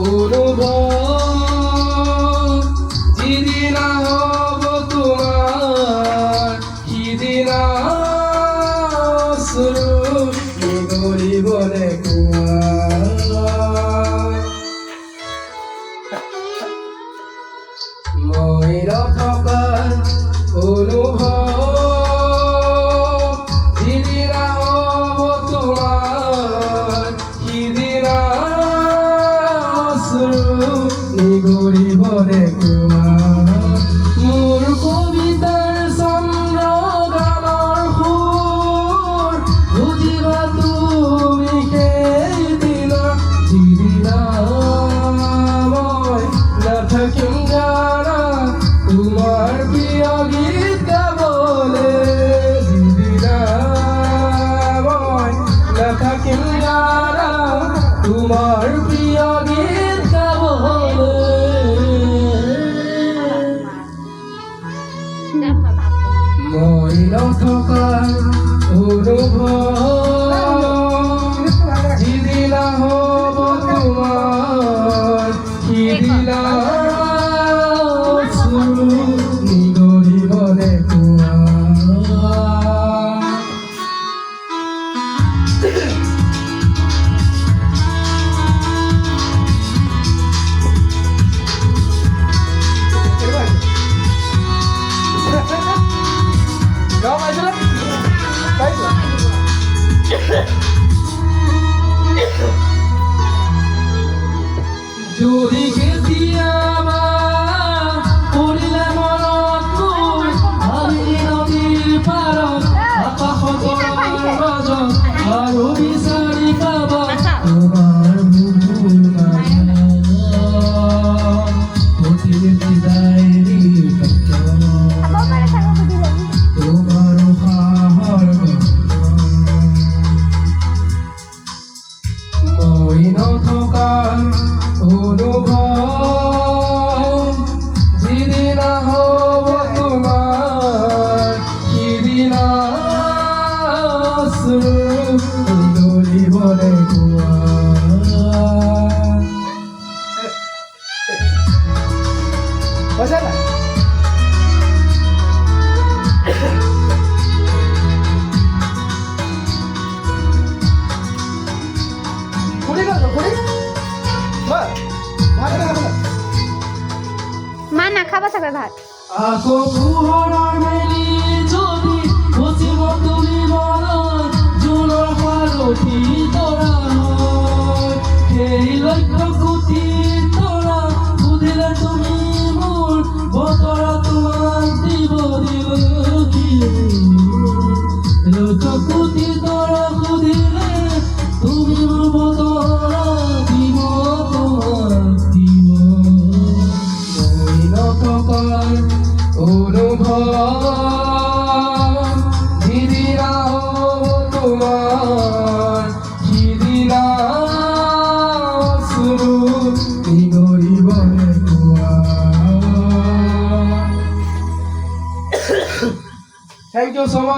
অনুভব যিদিনা হব তোমাৰ সিদিনা অশ্ৰু নিগৰিবনে কোৱা মই নথকা অনুভৱ যিদিনা হব তোমাৰ সিদিনা অশ্ৰু নিগৰিবনে কোৱা মোৰ কবিতাৰ চন্দ্ৰ গানৰ সুৰ বুজিবা তুমি সেইদিনা যিদিনা মই নাথাকিম জানা তোমাৰ প্ৰিয় গীত গাবলে যিদিনা মই নাথাকিম জানা তোমাৰ প্ৰিয় গীত গাবলে মই নথকা অনুভৱ যিদিনা হ'ব তোমাৰ সিদিনা অশ্ৰু নিগৰিবনে কোৱা যদি কেতিয়াবা পৰিলে মনত মোৰ আমি নদীৰ পাৰত আকাশত মাজত আৰু বিচাৰি পাবা তোমাৰ বুকুৰ মাজত প্ৰতিটো ডায়েৰীৰ তোমাৰ উশাহৰ মই নথকা অনুভৱ যিদিনা হ'ব তোমাৰ সিদিনা অশ্ৰু নিগৰিবনে কোৱা বুজা না মা নাখাবা চাগে ভাত আকৌ পোহৰৰ মেলি যদি বচিব তুমি মনত জোনৰ সাৰথি তৰা হয় সেই লক্ষ্য কোটি তৰা সুধিলে তুমি মোৰ বতৰা তোমাক দিব লক্ষ্য কোটি তৰা সুধিলে তুমি মোৰ বতৰা দিব তোমাক দিব মই নথকা অনুভৱ যিদিনা হ'ব তোমাৰ সিদিনা অশ্ৰু নিগৰিবনে কোৱা Thank you so much.